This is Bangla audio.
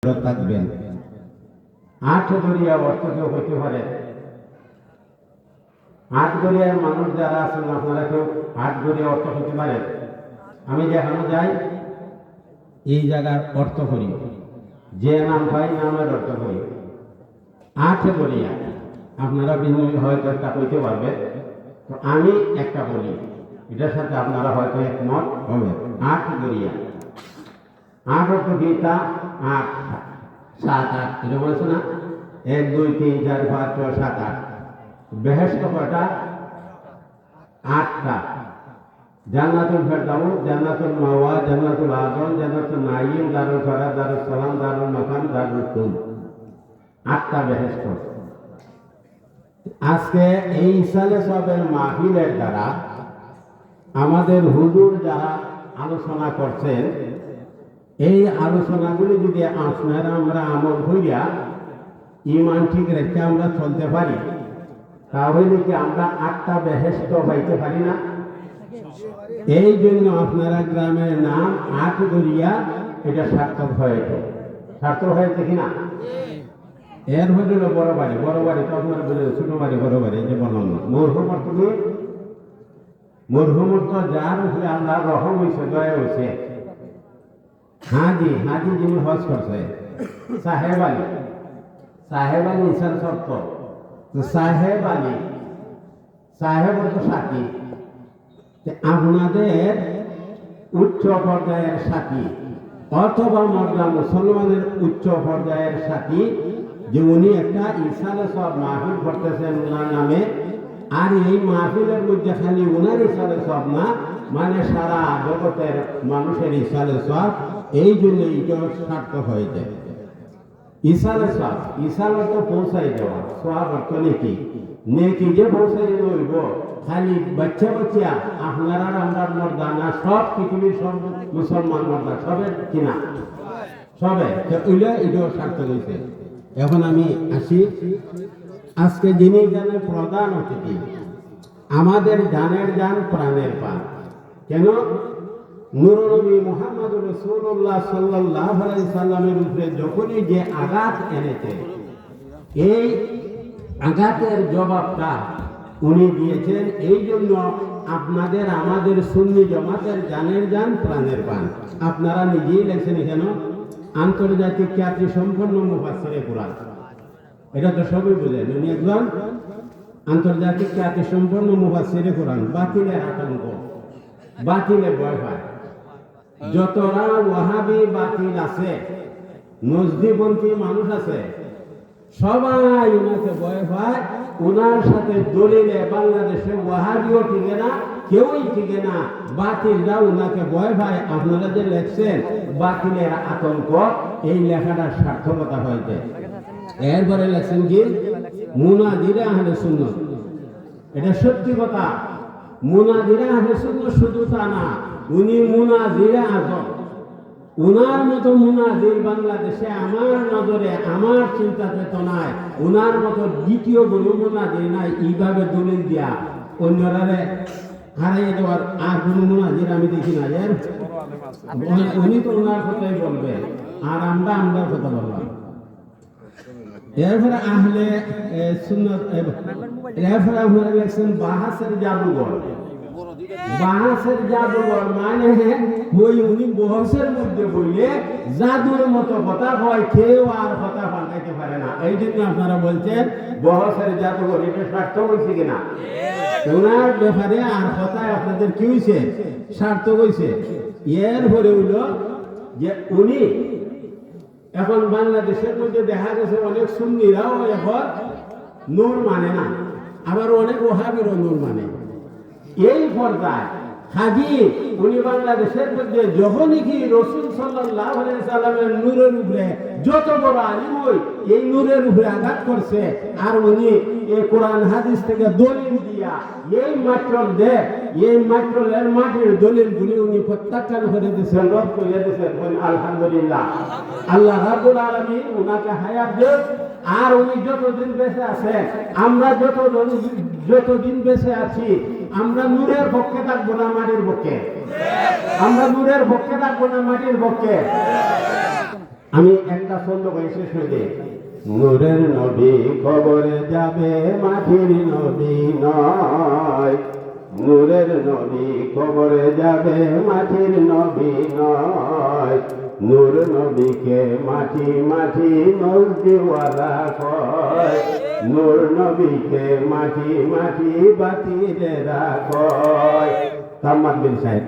থাকবেন। আট গড়িয়া অর্থ কেউ হইতে পারে। আট গড়িয়ার মানুষ যারা আছেন আপনারা কেউ আট গড়িয়া অর্থ হইতে পারেন। আমি যেখানে যাই এই জায়গার অর্থ করি, যে নাম পাই নামের অর্থ করি। আট গড়িয়া আপনারা বিভিন্ন হয়তো একটা হইতে পারবে, তো আমি একটা বলি, এটার সাথে আপনারা হয়তো একমত হবে। আট গড়িয়া, আট অর্থ গীতা, আট সাত আট, এটা বলছে না? 1 2 3 4 5 6 7 8। বেহেশত কয়টা? 8টা। জান্নাতুল ফেরদাউস, জান্নাতুল মাওয়া, জান্নাতুল আদম, জান্নাতুল নাঈম, দারুল ফারাজ, দারুল সালাম, দারুল মাকাম, দারুল খুলদ। 8টা বেহেশত। আজকে এই ইসালে সবের মাহফিলের দ্বারা আমাদের হুজুর যারা আলোচনা করছেন, এই আলোচনাগুলি যদি আপনারা আমরা আমল হইয়া ইমান ঠিক রেখে আমরা চলতে পারি, তাহলে কি আমরা 8টা বেহেশত পাইতে পারি না? এই জন্য আপনারা গ্রামের নাম আট গড়িয়া, এটা সার্থক হয়েছে। সার্থক হয়েছে কিনা? এর হইল বড় বাড়ি। বড় বাড়ি তো আপনারা বলে ছোট বাড়ি বড় বাড়ি, যে বললাম না। মরহুমর তুমি মরহুমর তো যার উপরে আল্লাহ রহম হয়েছে, দয়া হয়েছে। হাজি হাজি যিনি হজ করছে, সাহেব আলী, সাহেব আলী ইসার শর্ত, সাহেব আলী, সাহেব অর্থ সাথী। আপনাদের উচ্চ পর্যায়ের সাথী অথবা মর্দা মুসলমানের উচ্চ পর্যায়ের সাথী, যে উনি একটা ইসালে সব মাহফিল করতেছেন ওনার নামে, আর এই মাহফিলের মধ্যে খালি উনার ইসালে সব না, মানে সারা জগতের মানুষের ইসালে সব। এই জন্য এটা সার্থক হয়েছে। ইসালে সব, ইসাল অর্থ পৌঁছাই দেওয়া, সব অর্থ নেকি। নেকি যে পৌঁছাই হইব, খালি বাচ্চা বাচ্চা আপনারা আমরা মর্দা না, সব পৃথিবীর সব মুসলমান মর্দা সবের কিনা, সবে এটাও সার্থক হয়েছে। এখন আমি আসি, আজকে যিনি জানেন প্রধান অতিথি, আমাদের জানের জান প্রাণের প্রাণ। কেন? নূরুল নবী মুহাম্মদুর রাসূলুল্লাহ সাল্লাল্লাহু আলাইহি সাল্লামের উপরে যখনই যে আঘাত এনেছে, এই আঘাতের জবাবটা উনি দিয়েছেন। এই জন্য আপনাদের আমাদের সুন্নি জামাতের জানের জান প্রাণের প্রাণ। আপনারা নিজেই লেখছেন এখানে আন্তর্জাতিক খ্যাতি সম্পন্ন মুফাসসিরে কুরআন, এটা তো সবই বুঝেন। উনি একজন আন্তর্জাতিক খ্যাতি সম্পন্ন মুফাসসিরে কুরআন। বাতিলের আতঙ্ক, বাতিলে ভয় পায়। যতরা ওয়াহাবি বাতিল আছে, নজদিপন্থী মানুষ আছে, সবাই উনাকে ভয় পায়। উনার সাথে দলিলে বাংলাদেশে ওয়াহাবিও টিকে না, কেউই টিকে না। বাতিলরা উনাকে ভয় পায়। আপনারা যে লেখছেন বাতিলের আতঙ্ক, এই লেখাটা সার্থকতা হয়েছে। এরপরে লেখছেন কি মুনাজিরে আহলে সুন্নাত, এটা সত্যি কথা। মুনাজিরে আহলে সুন্নাত শুধু তা না, উনি মুনাজিরে আজম। উনার মতো মুনাজির বাংলাদেশে আমার নজরে, আমার চিন্তা চেতনায় উনার মতো দ্বিতীয় কোনো মুনাজির নাই। এইভাবে দলিল দিয়া অন্যরারে হারাইয়ে দেওয়ার আর কোনো মুনাজির আমি দেখি না। উনি তো উনার কথাই বলবে, আর আমরা আমরার কথা বললাম। এরপরে আহলে সুন্নাত, এরপরে আপনারা লেখছেন বাহাসের জাদুঘর। বাহাসের জাদুঘর মানে ওই উনি বহসের মধ্যে বললে জাদুর মতো কথা হয়, কেউ আর কথা পাল্টাইতে পারে না। এই জন্য আপনারা বলছেন বহসের জাদুঘর। এটা সার্থক হয়েছে কিনা? ওনার ব্যাপারে আর কথায় আপনাদের কি হয়েছে? সার্থক হয়েছে। এর পরে হইল যে উনি এখন বাংলাদেশের মধ্যে দেখা গেছে অনেক সুন্নিরাও এখন নূর মানে না, আবার অনেক ওহাবিরও নূর মানে। এই পর্দায় হাজি উনি বাংলাদেশের মধ্যে যখনই কি রাসূল সাল্লাল্লাহু আলাইহি সাল্লামের নূরের উপরে যত বড় আলিম হই, এই নূরের উপরে আঘাত করছে। আর উনি এই কোরআন হাদিস থেকে দলিল দিয়া এই মাত্রের মাটির দলিলগুলি উনি প্রত্যাখ্যান করে দিয়েছেন, রদ করে দিয়েছেন। আলহামদুলিল্লাহ, আল্লাহ রাব্বুল আলামিন উনাকে হায়াত দেন। আর উনি যতদিন বেঁচে আছেন, আমরা যতদিন বেঁচে আছি, আমরা নূরের পক্ষে থাকবো না মাটির পক্ষে? আমরা নূরের পক্ষে থাকবো না মাটির পক্ষে? আমি একটা ছন্দ গাই শেষ হয়ে যাই। নূরের নবী কবরে যাবে, মাটির নবী নয়। নূরের নবী কবরে যাবে, মাটির নবী নয়। নূর নবীকে মাটি মাটি নজদিওয়ালা কয়। নূর নবীকে মাটি মাটি বাতিলেরা কয়। তাম্মাদ বিন সাহেব।